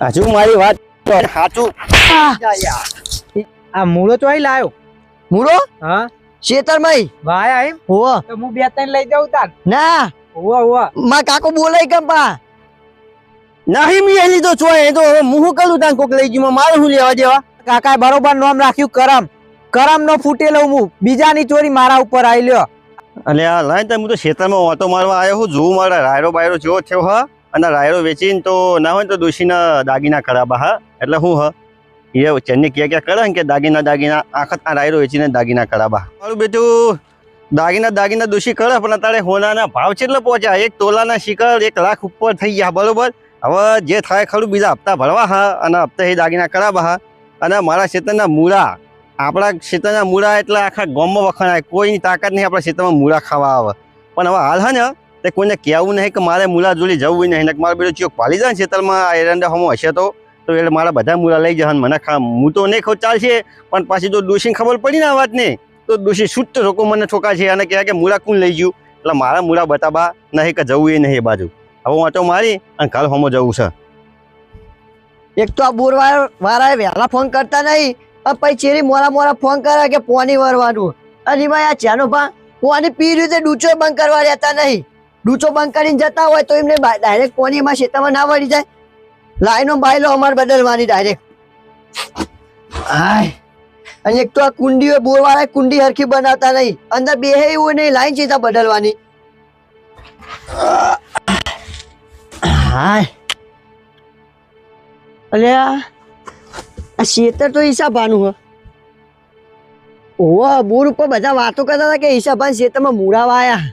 હજુ મારી વાત સાચું. આ મૂળો ચોઈ લાયો? મૂળો હા શેતરમય ભાઈ આઈ હોવ તો હું 2-3 લઈ જાઉં તાર. ના હોવ માં કાકો બોલાય કેમ પા નહીં મી લીધો છો એ તો હવે હું શું કરું તાન કોક લઈ ગયું મારે શું લેવા દેવા. કાકાએ બરોબર નામ રાખ્યું કરમ. કરમ નો ફૂટેલો હું બીજાની ચોરી મારા ઉપર આવી લ્યો. એટલે આ લાઈ હું તો ખેતરમાં ઓટો મારવા આવ્યો હું જોઉં મારા રાયરો બાયરો જેવો થયો હ અને રાયરો વેચીને તો ના હોય તો દોશીના દાગીના ખરાબા હા એટલે હું હ એ ચેન્ની ક્યાં કરે ને કે દાગીના આખત આ રાયરો વેચીને દાગીના ખરાબા. મારું બેટું દાગીના દોશી કરે પણ અત્યારે હોનાના ભાવ કેટલો પહોંચ્યા? 1 તોલાના શિખર 1 લાખ ઉપર થઈ ગયા બરોબર. હવે જે થાય ખરું બીજા હપ્તા ભરવા હા અને હપ્તા એ દાગીના ખરાબા હા. અને મારા ખેતરના મૂળા આપણા ક્ષેત્રના મૂળા એટલે આખા ગામમાં વખણાય. કોઈની તાકાત નહીં આપણા ક્ષેત્રમાં મૂળા ખાવા આવે. પણ હવે હાલ હા ને તે કોઈને કહેવું નહીં કે મારે મૂળા જોડી જવું નહીં ને મારો બેટો ચોક પાલી જાય ને ક્ષેત્રમાં એરંડા હમો હશે તો એટલે મારા બધા મૂળા લઈ જશે મને હું તો નહીં ખાવ ચાલશે પણ પાછી તો ડોશીને ખબર પડી ને આ વાતને તો ડોશી છૂટ રોકો મને ઠોકા છે અને કહે કે મૂળા કોણ લઈ ગયું એટલે મારા મૂળા બતાવવા નહીં કે જવું એ નહીં એ બાજુ. હવે હું ઓટો મારી અને કાલ હમો જવું છે. એક તો આ બોર વાળાએ વહેલા ફોન કરતા નહીં પછી ચેરી મોરા ફોન કરે કે પોની વરવાનું અને ભાઈ આ ચાનો ભા પોની પી રીતે ડૂચો બંધ કરવા રહેતા નહીં. ડૂચો બંધ કરીને જતા હોય તો એમને ડાયરેક્ટ પોની એમાં ખેતરમાં ના વળી જાય. લાઈનો બાયલો અમારે બદલવાની ડાયરેક્ટ. અને એક તો આ કુંડીઓ બોર વાળા કુંડી હરખી બનાવતા નહીં અંદર બેહે એવું નહીં લાઈન ચીતા બદલવાની. હાય અલ્યા આ શેતર તો હિસાબાનું હ. ઓહ બોર ઉપર બધા વાતો કરતા હતા કે હિસાબાન શેતરમાં મૂળા વાયા.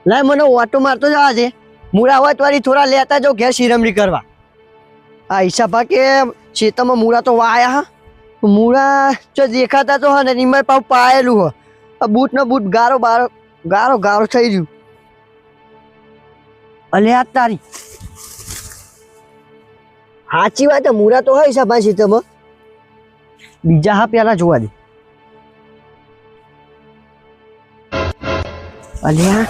લાય મને ઓટો મારતો જવા છે. મૂળા હોય તો થોડા લેતા જાઓ ઘેર શિરમણી કરવા. આ હિસાબા કે શેતરમાં મૂળા તો વાયા હા. મૂળા જો દેખાતા તો હા ને નિમય પાવ પાયેલું હ. આ બૂટ ને બૂટ ગારો થઈ રહ્યું. અલ્યા તારી સાચી વાત મૂળા તો હોય હિસાબા શેતરમાં. બીજા હા પેલા જોવા દે. અલ્યા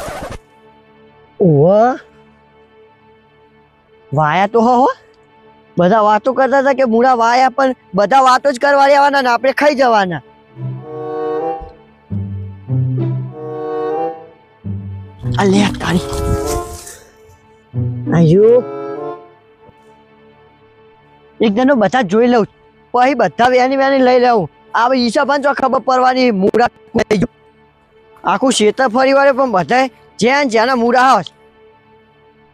ઓહ વાયા તો હો બધા વાતો કરતા હતા કે મૂળા વાયા પણ બધા વાતો જ કરવા રહેવાના ને આપણે ખાઈ જવાના. અલ્યા તારી આયો એક જણો બધા જોઈ લઉં પછી બધા વેની લઈ લઉં. આ હિસાબાન જો ખબર પડવાની મૂળા આખું ખેતર ફરી વાળે પણ બધા જેના મૂળા હોય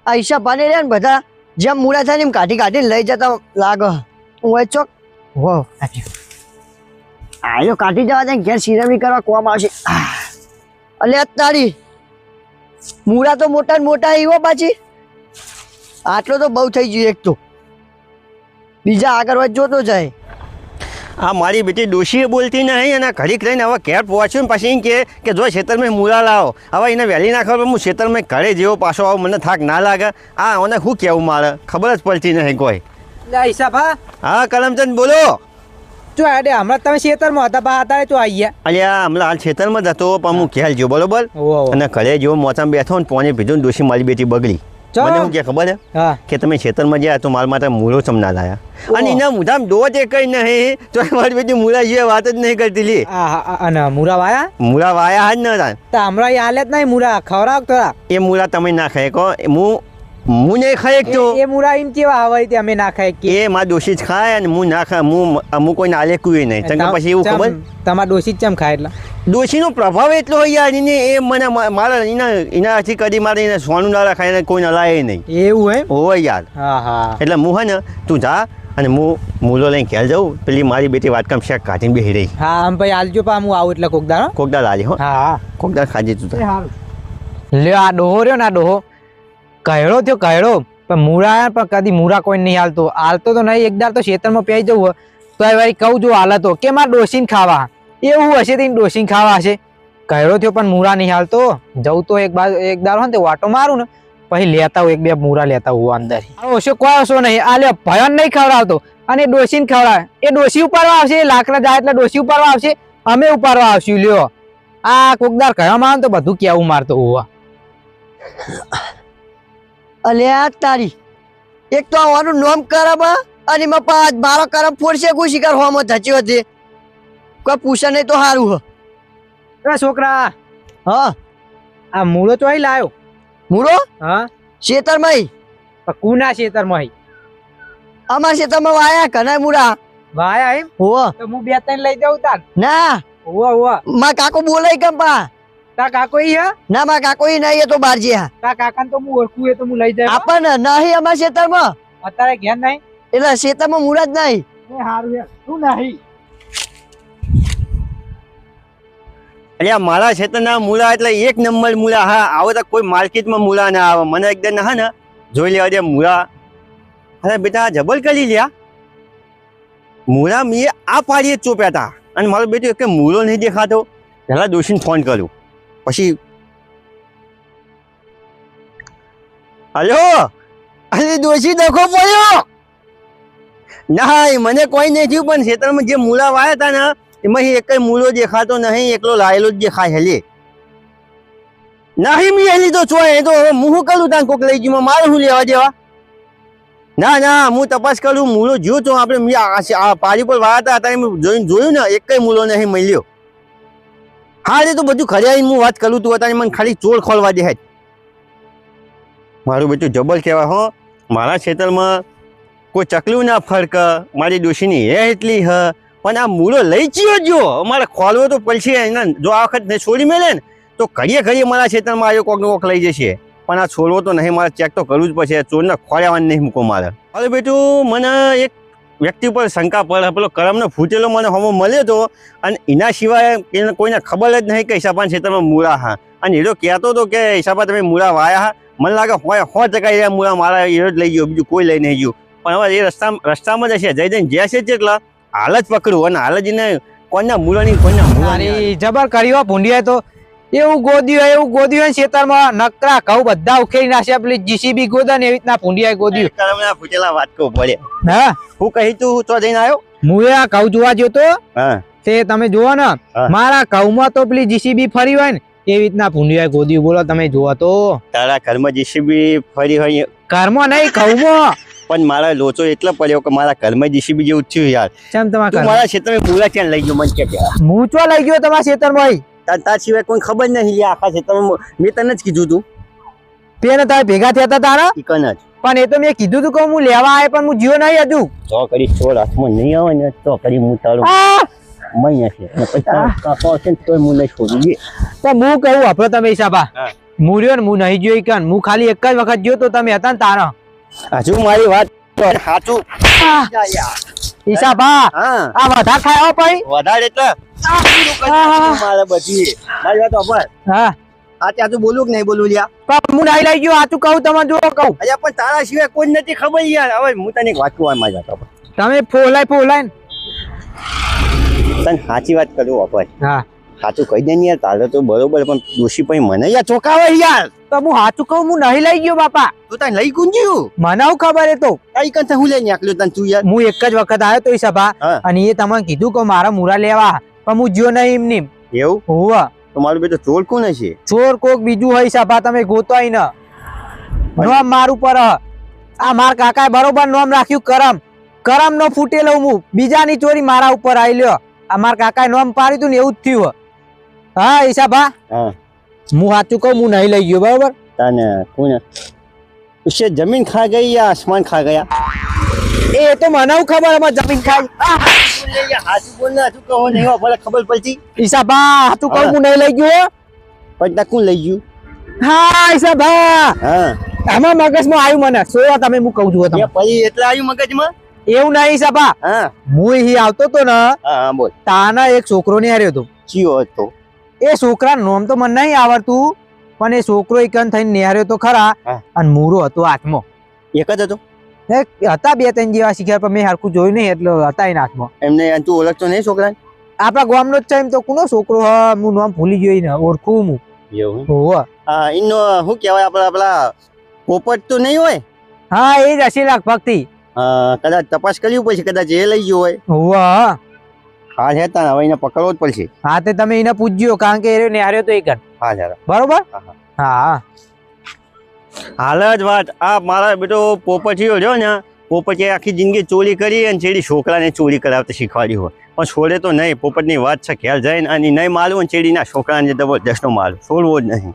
આ હિસાબાને રહ્યા ને બધા જેમ મૂળા થાય ને એમ કાઢીને લઈ જતા લાગે. હું ચોક હો આયો કાઢી જવા દે ઘેર શિરમણી કરવા કોમ આવશે. અલ્યા તારી મૂળા તો મોટા ને મોટા એવો પાછી આટલો તો બહુ થઈ ગયું. એક તો બીજા આગળ વધ જોતો જાય. આ મારી બેટી ડોશીએ બોલતી નહીં અને ઘડીક લઈને હવે ઘેર પહોંચ્યું ને પછી એમ કે જો ખેતરમાં મૂળા લાવો હવે એને વહેલી ના ખબર હું ખેતરમાં ઘરે જેવો પાછો આવું મને થાક ના લાગે. આ મને શું કહેવું મારે ખબર જ પડતી નહીં કોઈ. હિસાબા હા કરમચંદ બોલો. જો આડે હમણાં તમે ખેતરમાં હતા બા હતા તો આવી ગયા. અલ્યા હમણાં હાલ ખેતરમાં જ હતો પણ હું ખ્યાલ ગયો બરોબર અને ઘરે જેવો મોચામાં બેઠો ને પોને પીધું ને ડોશી મારી બેટી બગડી. મને શું કે ખબર છે કે તમે ખેતરમાં ગયા તો મારા માટે મૂળો ચમ ના લાયા અને એના મુધામ દોત એ કઈ નહીં તો મારી બેટી મૂળા જે વાત જ નહીં કરતી લી. અને મૂળા વાયા જ ન હતા હમણાં હાલે જ નહીં મૂળા ખવડાવ થોડા. એ મૂળા તમે ના ખાય કહો હું નહીં ખાય તો એ મૂળા એમ કેવા આવે તે અમે ના ખાય કે એ મારા ડોશી જ ખાય અને હું ના ખાય અમુક કોઈ ના લેકું નહીં. પછી એવું ખબર તમારા ડોશી જ ચમ ખાય એટલે ડોશીનો પ્રભાવ એટલો હોય યાર એને એ મને મારા એનાથી કદી મારે એને સોનું ના રખાય કોઈ ના લાય નહીં. એવું હે હોય યાર. હા એટલે હું હે ને તું જા અને હું મૂલો લઈને ઘેર જાઉં પેલી મારી બેટી વાટકામ શેક કાઢીને બેસી રહી. હા આમ ભાઈ હાલજો પા હું આવું એટલે કોકદાર આલી હો. હા કોકદાર ખાજે તું લ્યો આ ડોહો રહ્યો ને આ ડોહો કહેડો થયો પણ મૂળા પણ કદી મૂળા કોઈ નહીં હાલતો તો નહીં. એકદાર તો ખેતરમાં પેઈ જવું તો એ વારી કહું જો હાલતો કે મારે ડોસીને ખાવા એવું હશે તો ડોસીને ખાવા હશે. કહેડો થયો પણ મૂળા નહીં હાલતો. જવું તો એક દાર હોય ને વાટો મારું ને પછી લેતા હું 1-2 મૂળા લેતા હું અંદર. ઓછો કોઈ ઓછો નહીં આ લે ભયન નહીં ખવડાવતો અને ડોસીને ખવડાવે. એ ડોસી ઉપાડવા આવશે લાકડા જાય એટલે ડોસી ઉપાડવા આવશે અમે ઉપાડવા આવશું. લ્યો આ કોકદાર કહેવામાં આવે તો બધું કેવું મારતો હોવા. અલ્યા તારી એક તો આવવાનું નોમ કરાબા અને એમાં પાછ મારો કરમ ફોડશે કોઈ શિકાર હોમાં ધચી હતી કોઈ પૂછે નહીં તો સારું એ છોકરા હા આ મૂળો તો અહીં લાયો મૂળો હા ખેતરમાં પણ કુના ખેતરમાં અહીં અમારા ખેતરમાં વાયા કનાય મૂળા વાયા એમ હોવ તો હું 2-3 લઈ જાઉં તાન ના હોવા હોવા માં કાકો બોલાય કેમ પા તા કાકો ઈ હે ના માં કાકો ઈ નહીં એ તો બહાર જ્યાં તા કાકાને તો હું ઓળખું એ તો હું લઈ જાય આપણને નહીં અમારા ખેતરમાં અત્યારે ઘેર નહીં એટલે ખેતરમાં મૂળા જ નહીં એ હારું યાર તું નહીં એટલે મારા ક્ષેત્રના મૂળા એટલે એક નંબર મૂળા. હા, આવો તો કોઈ માર્કેટમાં મૂળા ના આવે. મને એકદમ હા ને જોઈ લેવા દે મૂળા. અરે બેટા જબલ કરી લ્યા મૂળા મેં આ પાડીએ જ ચોપ્યા હતા અને મારો બેટો એક મૂળો નહીં દેખાતો. પહેલા દોશીને ફોન કર્યો પછી હલો અરે દોશી દેખો પડ્યો ના મને કોઈ નહીં થયું પણ ખેતરમાં જે મૂળા વાયા હતા ને એમાં એક મૂળો દેખાતો નહીં, એકલો લાયેલો જ દેખાય હેલે નહીં મી હેલી તો છો એ તો હવે હું કરું તાન કોક લઈ ગયું મારે શું લેવા દેવા. ના ના હું તપાસ કરું મૂળો જોયો તો આપણે આ પારી પર વાયા હતા જોયું ને એક મૂળો નહીં મળ્યો. હા રે તો બધું ખરે હું વાત કરું તું અત્યારે મને ખાલી ચોર ખોલવા દે. મારું બેટું જબલ કહેવાય હો. મારા ખેતરમાં કોઈ ચકલું ના ફરક, મારી ડોશીની હે એટલી હ પણ આ મૂળો લઈ ગયો જો અમારે ખોલવો તો પડશે એને. જો આ વખત ને છોડી મેલે ને તો ઘડીએ ઘડીએ મારા ખેતરમાં આવ્યો કોક કોક લઈ જશે પણ આ છોડવો તો નહીં, મારે ચેક તો કરવું જ પડશે. ચોરને ખોળ્યાવાનું નહીં મૂકો મારે. હવે બેટું મને એક વ્યક્તિ પર શંકા પડે, પેલો કરમનો ફૂટેલો મને હમો મળ્યો હતો અને એના સિવાય એને કોઈને ખબર જ નહીં કે હિસાબાન ખેતરમાં મૂળા હા. અને એનો કહેતો હતો કે હિસાબા તમે મૂળા વાયા હા. મને લાગે હોય 100% રહ્યા મૂળા મારા એ જ લઈ ગયો, બીજું કોઈ લઈ નહીં ગયું. પણ હવે એ રસ્તામાં જ હશે, જઈને જશે જેટલા હાલ જ પકડું અને હાલ જ એને કોઈના મૂળાની કોઈના મૂળાની. અરે જબર કર્યો ભૂંડિયા તો એવું ગોદ્યું ખેતરમાં નકરા ઘઉં બધા ઉખેરી નાખ્યા. પેલી જીસીબી ગોદા ને એવી રીતના ભૂંડિયા ગોદ્યું. કરમના ફૂટેલા વાત કહું પડે. હા હું કહી તું તો જઈને આવ્યો. હું આ ઘઉં જોવા ગયો તો હા તે તમે જોવો ને હા. મારા ઘઉંમાં તો પેલી જીસીબી ફરી હોય ને એવી રીતના ભૂંડિયા ગોદ્યું. બોલો તમે જોવો તો તારા ઘરમાં જીસીબી ફરી હોય ઘરમાં નહીં ઘઉંમાં. પણ મારા લોચો એટલો પડ્યો કે મારા ઘરમાં જીસીબી જેવું થયું યાર. કેમ તું તમારા મારા ક્ષેત્રમાં પૂરા ક્યાં લઈ ગયો મને કે હું ચો લઈ ગયો તમારા ખેતરમાં? તાર સિવાય કોઈ ખબર નહીં લ્યા આખા ક્ષેત્રમાં. મેં તને જ કીધું તું તેને તારે ભેગા થયા હતા તારા, ચિકન જ પણ એ તો મેં કીધું તું કે હું લેવા આવે પણ હું જીવો નહીં હજુ. તો કરી છોડ હાથમાં નહીં આવે ને તો કરી હું તારું આ! મય છે પૈસા કાપો છે ને તોય હું નહીં છોડી દે. તો હું કહું આપણો તમે હિસાબા હા. હું રહ્યો ને હું નહીં જોઈ કાન હું ખાલી એક જ વખત જોયો તો તમે હતા ને તારા હજુ મારી વાત સાચું હિસાબા હા આ વધા ખાયો ભાઈ. વધારે એટલે મારે બધી મારી વાત સાંભળ. હા આ ત્યાં તું બોલું કે નહીં બોલું લ્યા? પણ હું નહીં લઈ ગયો આ તું કહું તમે જો કહું અલ્યા પણ તારા સિવાય કોઈ નથી ખબર યાર. હવે હું તને એક વાત કહું મારી વાત સાંભળ. તમે ફોલાય ને. તને સાચી વાત કરું વાપર હા સાચું કહી દે ને યાર. તારે તો બરોબર પણ દોષી પછી મને યાર ચોકાવે યાર. તો હું સાચું કહું હું નહીં લઈ ગયો બાપા. તું તને લઈ ગુંજ્યું મને હું ખબર એ તો કઈ કંઈ હું લઈ નાખ્યો તને તું યાર. હું એક જ વખત આવ્યો તો હિસાબા હા. અને એ તમને કીધું કે મારા મૂરા લેવા પણ હું જ્યો નહીં એમની. એવું હોવા તો મારું બેટો ચોર કોણ છે? ચોર કોક બીજું હોય હિસાબા તમે ગોતોય ને નોમ મારું પર આ માર કાકાએ બરોબર નોમ રાખ્યું કરમ નો ફૂટેલો હું બીજાની ચોરી મારા ઉપર આવી લ્યો. આ માર કાકાએ નોમ પાડ્યું તું ને એવું જ થયું. હા હિસાબા હા હું સાચું કહું હું નહીં લઈ ગયો બરોબર. તને કોને ઉસે જમીન ખા ગઈ યા આસમાન ખા ગયા? એ તો મને હું ખબર અમાર જમીન ખાઈ. હાચું બોલ ને હાચું કહો નહીં ભલે ખબર પડતી. હિસાબા સાચું કહું હું નહીં લઈ ગયો. પણ કોણ લઈ ગયું? હા હિસાબા હા આમાં મગજમાં આવ્યું મને સો તમે હું કહું છું તમે પછી એટલે આવ્યું મગજમાં? એવું નહીં હિસાબા હા હું અહીં આવતો તો ને હા બોલ. તાના એક છોકરો ને હાર્યો હતો. ચિયો હતો? એ છોકરા નોમ તો મને નહીં આવડતું પણ એ છોકરો એકન થઈને નિહાર્યો તો ખરા હા. અને મૂરો હતો હાથમાં. એક જ હતો? એક હતા 2-3 જેવા શીખ્યા પણ મેં હરખું જોયું નહીં એટલે હતા એના હાથમાં. એમને તું ઓળખતો નહીં છોકરા? આપણા ગામનો જ છે એમ તો કોનો છોકરો હ હું નામ ભૂલી ગયો ને ઓળખું હું. એવું? હોવે. હા એનો શું કહેવાય આપણા પોપટ તો નહીં હોય? હા એ જ હશે લગભગ થી. કદાચ તપાસ કરવી પડશે, કદાચ એ લઈ ગયો હોય. હોવે. હા છે તાન હવે એને પકડવો જ પડશે. હા તે તમે એને પૂછજો કારણ કે એ નિહાર્યો તો એકન હા જરા બરોબર. હા. હા હાલ જ વાત આ મારા બેટો પોપટીયો રહ્યો ને પોપટે આખી જિંદગી ચોરી કરી અને ચેડી છોકરાને ચોરી કરાવતા શીખવાડી હોય પણ છોડે તો નહીં. પોપટની વાત છે ઘેર જઈને અને નહીં માલવું અને ચેડીના છોકરાને જબરદસ્તનો માલ છોડવો જ નહીં.